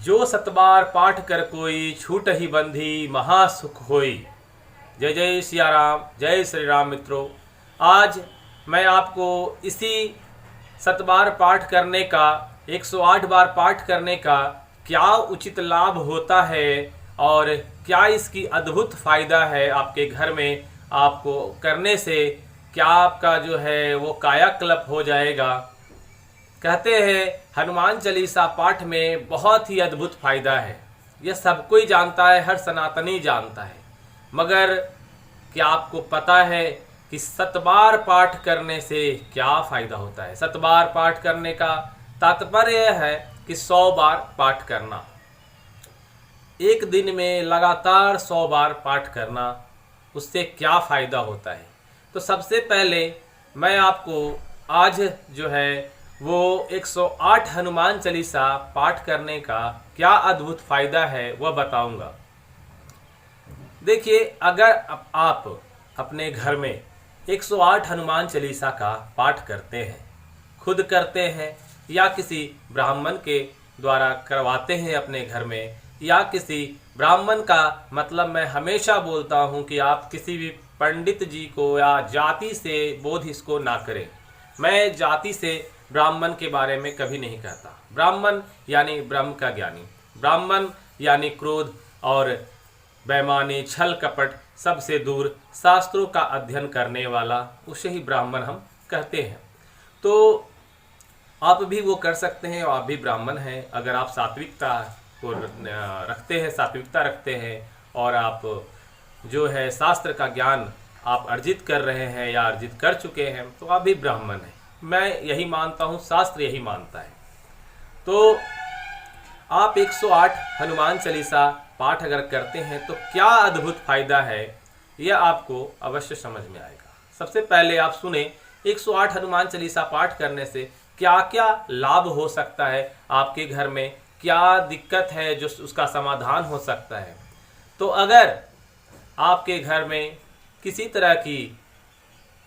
जो सतबार पाठ कर कोई छूट ही बंधी महासुख होई। जय जय सिया राम, जय श्री राम। मित्रों, आज मैं आपको इसी सतबार पाठ करने का 108 बार पाठ करने का क्या उचित लाभ होता है और क्या इसकी अद्भुत फायदा है आपके घर में, आपको करने से क्या आपका जो है वो कायाकल्प हो जाएगा। कहते हैं हनुमान चालीसा पाठ में बहुत ही अद्भुत फायदा है। यह सब कोई जानता है, हर सनातनी जानता है, मगर क्या आपको पता है कि सतबार पाठ करने से क्या फायदा होता है। सतबार पाठ करने का तात्पर्य यह है कि 100 बार पाठ करना, एक दिन में लगातार 100 बार पाठ करना, उससे क्या फायदा होता है। तो सबसे पहले मैं आपको आज जो है वो 108 हनुमान चालीसा पाठ करने का क्या अद्भुत फायदा है वह बताऊंगा। देखिए, अगर आप अपने घर में 108 हनुमान चालीसा का पाठ करते हैं, खुद करते हैं या किसी ब्राह्मण के द्वारा करवाते हैं अपने घर में, या किसी ब्राह्मण का मतलब मैं हमेशा बोलता हूं कि आप किसी भी पंडित जी को या जाति से बोध इसको ना करें। मैं जाति से ब्राह्मण के बारे में कभी नहीं कहता। ब्राह्मण यानी ब्रह्म का ज्ञानी, ब्राह्मण यानी क्रोध और बेईमानी, छल कपट सबसे दूर, शास्त्रों का अध्ययन करने वाला, उसे ही ब्राह्मण हम कहते हैं। तो आप भी वो कर सकते हैं और आप भी ब्राह्मण हैं अगर आप सात्विकता को रखते हैं, सात्विकता रखते हैं और आप जो है शास्त्र का ज्ञान आप अर्जित कर रहे हैं या अर्जित कर चुके हैं, तो आप भी ब्राह्मण हैं। मैं यही मानता हूँ, शास्त्र यही मानता है। तो आप 108 हनुमान चालीसा पाठ अगर करते हैं तो क्या अद्भुत फायदा है, यह आपको अवश्य समझ में आएगा। सबसे पहले आप सुने 108 हनुमान चालीसा पाठ करने से क्या क्या लाभ हो सकता है, आपके घर में क्या दिक्कत है जो उसका समाधान हो सकता है। तो अगर आपके घर में किसी तरह की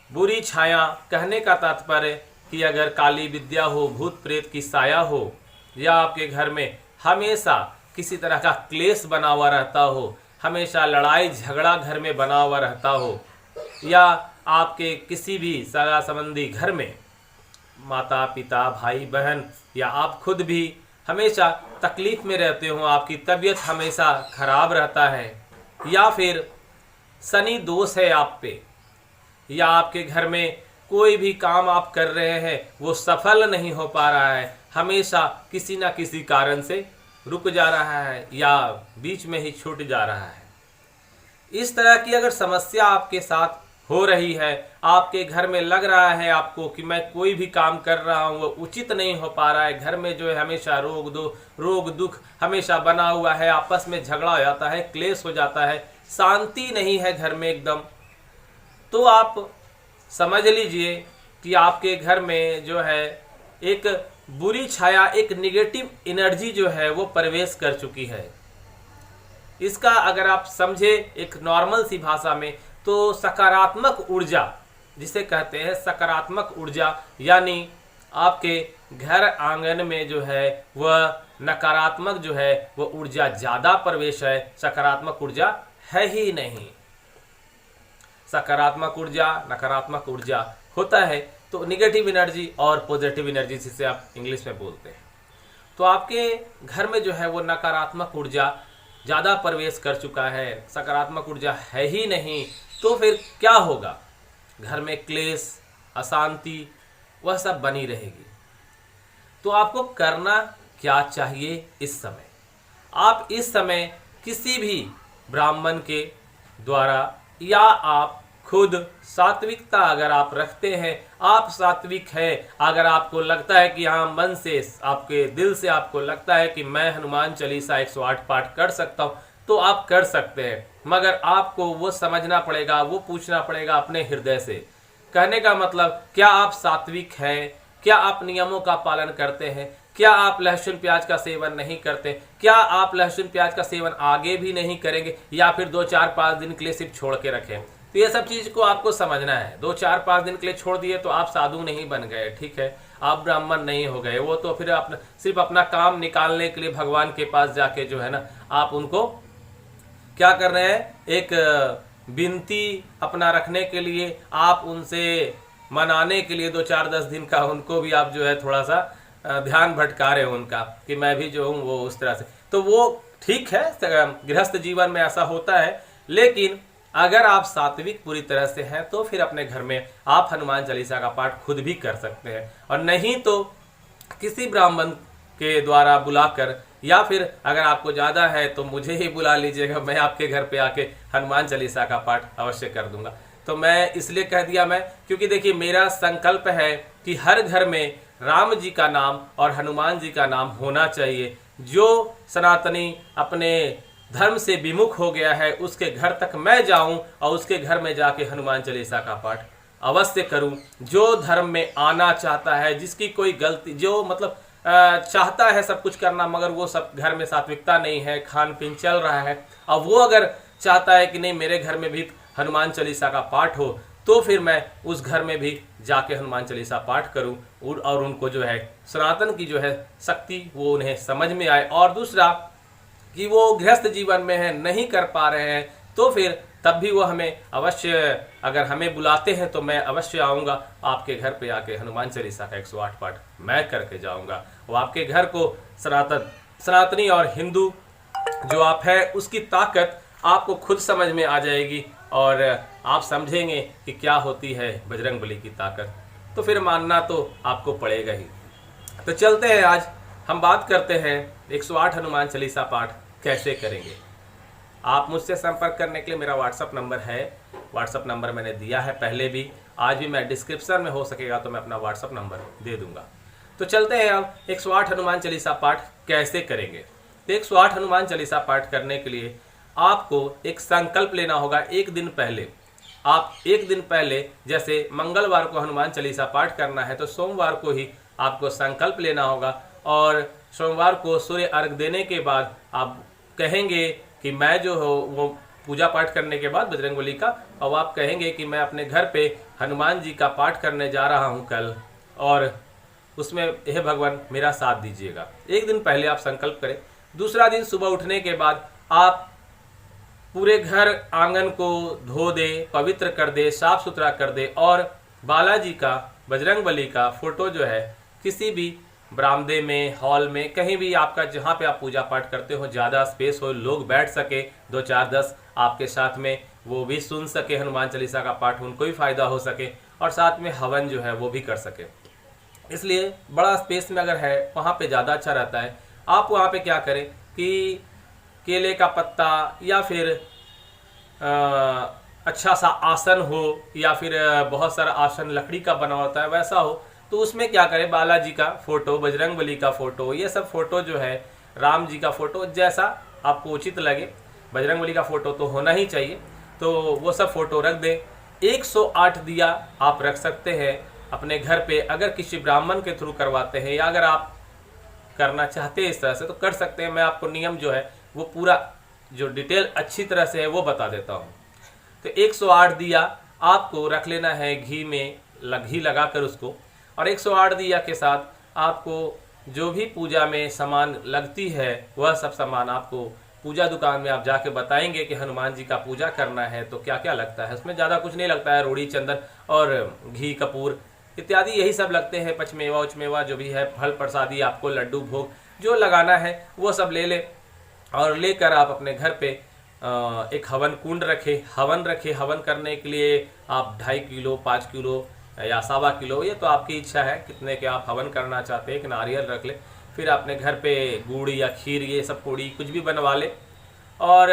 बुरी छाया, कहने का तात्पर्य कि अगर काली विद्या हो, भूत प्रेत की साया हो, या आपके घर में हमेशा किसी तरह का क्लेश बना हुआ रहता हो, हमेशा लड़ाई झगड़ा घर में बना हुआ रहता हो, या आपके किसी भी सगा संबंधी घर में माता पिता भाई बहन या आप खुद भी हमेशा तकलीफ में रहते हो, आपकी तबीयत हमेशा खराब रहता है, या फिर शनि दोष है आप पे, या आपके घर में कोई भी काम आप कर रहे हैं वो सफल नहीं हो पा रहा है, हमेशा किसी ना किसी कारण से रुक जा रहा है या बीच में ही छूट जा रहा है। इस तरह की अगर समस्या आपके साथ हो रही है, आपके घर में लग रहा है आपको कि मैं कोई भी काम कर रहा हूँ वो उचित नहीं हो पा रहा है, घर में जो है हमेशा रोग दुख हमेशा बना हुआ है, आपस में झगड़ा हो जाता है, क्लेश हो जाता है, शांति नहीं है घर में एकदम, तो आप समझ लीजिए कि आपके घर में जो है एक बुरी छाया, एक निगेटिव एनर्जी जो है वो प्रवेश कर चुकी है। इसका अगर आप समझे एक नॉर्मल सी भाषा में, तो सकारात्मक ऊर्जा जिसे कहते हैं, सकारात्मक ऊर्जा यानी आपके घर आंगन में जो है वह नकारात्मक जो है वो ऊर्जा ज़्यादा प्रवेश है, सकारात्मक ऊर्जा है ही नहीं। सकारात्मक ऊर्जा नकारात्मक ऊर्जा होता है, तो निगेटिव एनर्जी और पॉजिटिव एनर्जी जिसे आप इंग्लिश में बोलते हैं। तो आपके घर में जो है वो नकारात्मक ऊर्जा ज़्यादा प्रवेश कर चुका है, सकारात्मक ऊर्जा है ही नहीं, तो फिर क्या होगा, घर में क्लेश, अशांति वह सब बनी रहेगी। तो आपको करना क्या चाहिए इस समय? आप इस समय किसी भी ब्राह्मण के द्वारा या आप खुद सात्विकता अगर आप रखते हैं, आप सात्विक हैं, अगर आपको लगता है कि हाँ मन से, आपके दिल से आपको लगता है कि मैं हनुमान चालीसा 108 पाठ कर सकता हूँ, तो आप कर सकते हैं। मगर आपको वो समझना पड़ेगा, वो पूछना पड़ेगा अपने हृदय से। कहने का मतलब, क्या आप सात्विक हैं? क्या आप नियमों का पालन करते हैं? क्या आप लहसुन प्याज का सेवन नहीं करते? क्या आप लहसुन प्याज का सेवन आगे भी नहीं करेंगे या फिर 2-4-5 दिन के लिए सिर्फ छोड़ के रखें? तो ये सब चीज को आपको समझना है। 2-4-5 दिन के लिए छोड़ दिए तो आप साधु नहीं बन गए, ठीक है। आप ब्राह्मण नहीं हो गए। वो तो फिर अपना सिर्फ अपना काम निकालने के लिए भगवान के पास जाके जो है ना, आप उनको क्या कर रहे हैं, एक विनती अपना रखने के लिए, आप उनसे मनाने के लिए 2-4-10 दिन का उनको भी आप जो है थोड़ा सा ध्यान भटका रहे हो उनका, कि मैं भी जो हूँ वो उस तरह से। तो वो ठीक है, गृहस्थ जीवन में ऐसा होता है। लेकिन अगर आप सात्विक पूरी तरह से हैं तो फिर अपने घर में आप हनुमान चालीसा का पाठ खुद भी कर सकते हैं, और नहीं तो किसी ब्राह्मण के द्वारा बुलाकर, या फिर अगर आपको ज़्यादा है तो मुझे ही बुला लीजिएगा, मैं आपके घर पे आके हनुमान चालीसा का पाठ अवश्य कर दूंगा। तो मैं इसलिए कह दिया मैं, क्योंकि देखिए मेरा संकल्प है कि हर घर में राम जी का नाम और हनुमान जी का नाम होना चाहिए। जो सनातनी अपने धर्म से विमुख हो गया है उसके घर तक मैं जाऊं और उसके घर में जाके हनुमान चालीसा का पाठ अवश्य करूं। जो धर्म में आना चाहता है, जिसकी कोई गलती, जो मतलब चाहता है सब कुछ करना, मगर वो सब घर में सात्विकता नहीं है, खान पीन चल रहा है, और वो अगर चाहता है कि नहीं मेरे घर में भी हनुमान चालीसा का पाठ हो, तो फिर मैं उस घर में भी जाके हनुमान चालीसा पाठ करूं, और उनको जो है सनातन की जो है शक्ति वो उन्हें समझ में आए। और दूसरा कि वो गृहस्थ जीवन में है, नहीं कर पा रहे हैं, तो फिर तब भी वो हमें अवश्य, अगर हमें बुलाते हैं तो मैं अवश्य आऊँगा आपके घर पे आके हनुमान चालीसा का 108 पाठ मैं करके जाऊँगा। वो आपके घर को सनातनी और हिंदू जो आप है उसकी ताकत आपको खुद समझ में आ जाएगी, और आप समझेंगे कि क्या होती है बजरंगबली की ताकत, तो फिर मानना तो आपको पड़ेगा ही। तो चलते हैं, आज हम बात करते हैं 108 हनुमान चालीसा पाठ कैसे करेंगे। आप मुझसे संपर्क करने के लिए मेरा व्हाट्सअप नंबर है, व्हाट्सअप नंबर मैंने दिया है पहले भी, आज भी मैं डिस्क्रिप्शन में हो सकेगा तो मैं अपना व्हाट्सअप नंबर दे दूंगा। तो चलते हैं अब 108 हनुमान चालीसा पाठ कैसे करेंगे। तो 108 हनुमान चालीसा पाठ करने के लिए आपको एक संकल्प लेना होगा। एक दिन पहले, आप एक दिन पहले, जैसे मंगलवार को हनुमान चालीसा पाठ करना है तो सोमवार को ही आपको संकल्प लेना होगा, और सोमवार को सूर्य अर्घ देने के बाद आप कहेंगे कि मैं जो हो वो पूजा पाठ करने के बाद बजरंगबली का, और आप कहेंगे कि मैं अपने घर पे हनुमान जी का पाठ करने जा रहा हूं कल, और उसमें हे भगवान मेरा साथ दीजिएगा। एक दिन पहले आप संकल्प करें। दूसरा दिन सुबह उठने के बाद आप पूरे घर आंगन को धो दे, पवित्र कर दे, साफ सुथरा कर दे, और बालाजी का, बजरंगबली का फोटो जो है किसी भी बरामदे में, हॉल में, कहीं भी आपका जहाँ पे आप पूजा पाठ करते हो, ज़्यादा स्पेस हो, लोग बैठ सके 2-4-10 आपके साथ में, वो भी सुन सके हनुमान चालीसा का पाठ, उनको भी फायदा हो सके, और साथ में हवन जो है वो भी कर सके। इसलिए बड़ा स्पेस में अगर है वहाँ पे ज़्यादा अच्छा रहता है। आप वहाँ पे क्या करें कि केले का पत्ता या फिर अच्छा सा आसन हो, या फिर बहुत सारा आसन लकड़ी का बना होता है वैसा हो, तो उसमें क्या करें, बालाजी का फोटो, बजरंगबली का फोटो, ये सब फोटो जो है, राम जी का फोटो, जैसा आपको उचित लगे, बजरंगबली का फोटो तो होना ही चाहिए, तो वो सब फोटो रख दें। 108 दिया आप रख सकते हैं अपने घर पे। अगर किसी ब्राह्मण के थ्रू करवाते हैं, या अगर आप करना चाहते हैं इस तरह से तो कर सकते हैं। मैं आपको नियम जो है वो पूरा जो डिटेल अच्छी तरह से है वो बता देता हूँ। तो 108 दिया आपको रख लेना है, घी में घी लगा कर उसको, और 108 दिया के साथ आपको जो भी पूजा में सामान लगती है वह सब सामान आपको पूजा दुकान में आप जाके बताएंगे कि हनुमान जी का पूजा करना है तो क्या क्या लगता है। उसमें ज़्यादा कुछ नहीं लगता है, रोड़ी, चंदन और घी, कपूर इत्यादि यही सब लगते हैं। पचमेवा उचमेवा जो भी है, फल प्रसादी, आपको लड्डू भोग जो लगाना है वो सब ले ले, और लेकर आप अपने घर पे एक हवन कुंड रखे, हवन करने के लिए आप 2.5 किलो, 5 किलो या 1.25 किलो, ये तो आपकी इच्छा है कितने के आप हवन करना चाहते हैं। एक नारियल रख ले, फिर अपने घर पे गुड़ या खीर, ये सब पूड़ी कुछ भी बनवा ले, और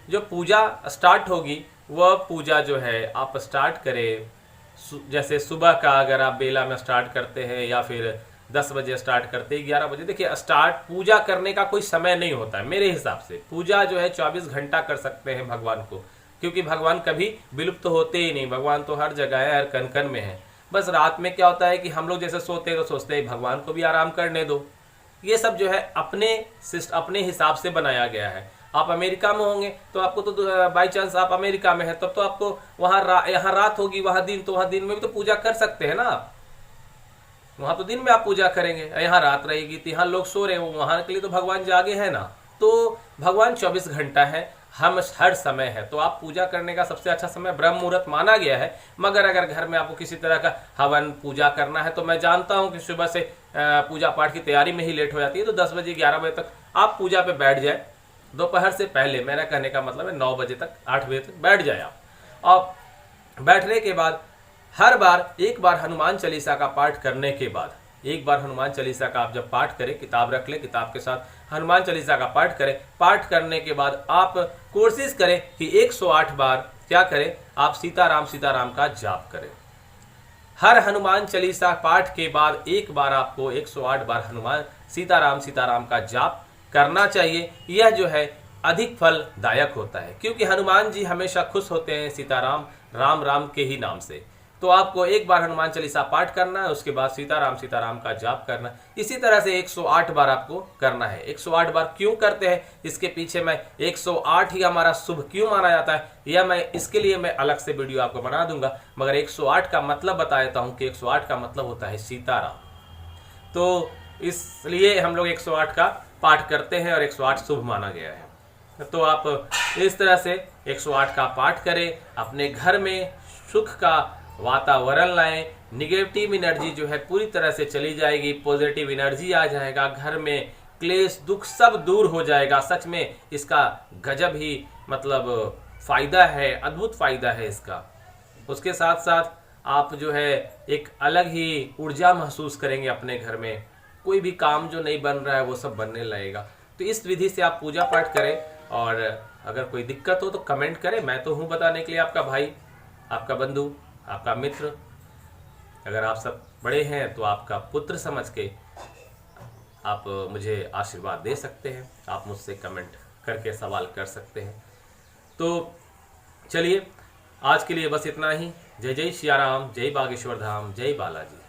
जो पूजा स्टार्ट होगी वह पूजा जो है आप स्टार्ट करें। जैसे सुबह का अगर आप बेला में स्टार्ट करते हैं, या फिर 10 बजे स्टार्ट करते हैं, 11 बजे, देखिए स्टार्ट पूजा करने का कोई समय नहीं होता है मेरे हिसाब से। पूजा जो है 24 घंटा कर सकते हैं भगवान को, क्योंकि भगवान कभी विलुप्त होते ही नहीं, भगवान तो हर जगह है, हर कण कण में है। बस रात में क्या होता है कि हम लोग जैसे सोते हैं तो सोचते हैं भगवान को भी आराम करने दो। ये सब जो है अपने हिसाब से बनाया गया है। आप अमेरिका में होंगे तो आपको तो बाई चांस आप अमेरिका में है तब तो आपको वहाँ यहाँ रात होगी, वहाँ दिन, तो वहाँ दिन में भी तो पूजा कर सकते हैं ना आप। वहां तो दिन में आप पूजा करेंगे, यहाँ रात रहेगी तो यहाँ लोग सो रहे हो, वहां के लिए तो भगवान जागे हैं ना। तो भगवान 24 घंटा है, हम हर समय है, तो आप पूजा करने का सबसे अच्छा समय ब्रह्म मुहूर्त माना गया है। मगर अगर घर में आपको किसी तरह का हवन पूजा करना है, तो मैं जानता हूं कि सुबह से पूजा पाठ की तैयारी में ही लेट हो जाती है, तो 10 बजे 11 बजे तक आप पूजा पे बैठ जाए। दोपहर से पहले, मेरा कहने का मतलब है 9 बजे तक, 8 बजे तक बैठ जाए आप। और बैठने के बाद हर बार एक बार हनुमान चालीसा का पाठ करने के बाद, एक बार हनुमान चालीसा का आप जब पाठ करें, किताब रख लें, किताब के साथ हनुमान चालीसा का पाठ करें। पाठ करने के बाद आप कोशिश करें कि 108 बार क्या करें, आप सीताराम का जाप करें। हर हनुमान चालीसा पाठ के बाद एक बार आपको 108 बार हनुमान सीताराम का जाप करना चाहिए। यह जो है अधिक फलदायक होता है, क्योंकि हनुमान जी हमेशा खुश होते हैं सीताराम राम के ही नाम से। तो आपको एक बार हनुमान चालीसा पाठ करना है, उसके बाद सीताराम का जाप करना है। इसी तरह से 108 बार आपको करना है। 108 बार क्यों करते हैं, इसके पीछे मैं 108 ही हमारा शुभ क्यों माना जाता है, यह मैं इसके लिए मैं अलग से वीडियो आपको बना दूंगा। मगर 108 का मतलब बता देता हूं कि 108 का मतलब होता है सीताराम। तो इसलिए हम लोग 108 का पाठ करते हैं और 108 शुभ माना गया है। तो आप इस तरह से 108 का पाठ करें, अपने घर में सुख का वातावरण लाएं। निगेटिव एनर्जी जो है पूरी तरह से चली जाएगी, पॉजिटिव एनर्जी आ जाएगा, घर में क्लेश दुख सब दूर हो जाएगा। सच में इसका गजब ही मतलब फायदा है, अद्भुत फायदा है इसका। उसके साथ साथ आप जो है एक अलग ही ऊर्जा महसूस करेंगे अपने घर में, कोई भी काम जो नहीं बन रहा है वो सब बनने लगेगा। तो इस विधि से आप पूजा पाठ करें, और अगर कोई दिक्कत हो तो कमेंट करें, मैं तो हूं बताने के लिए, आपका भाई, आपका बंधु, आपका मित्र। अगर आप सब बड़े हैं तो आपका पुत्र समझ के आप मुझे आशीर्वाद दे सकते हैं, आप मुझसे कमेंट करके सवाल कर सकते हैं। तो चलिए आज के लिए बस इतना ही। जय जय सिया राम, जय बागेश्वर धाम, जय बालाजी।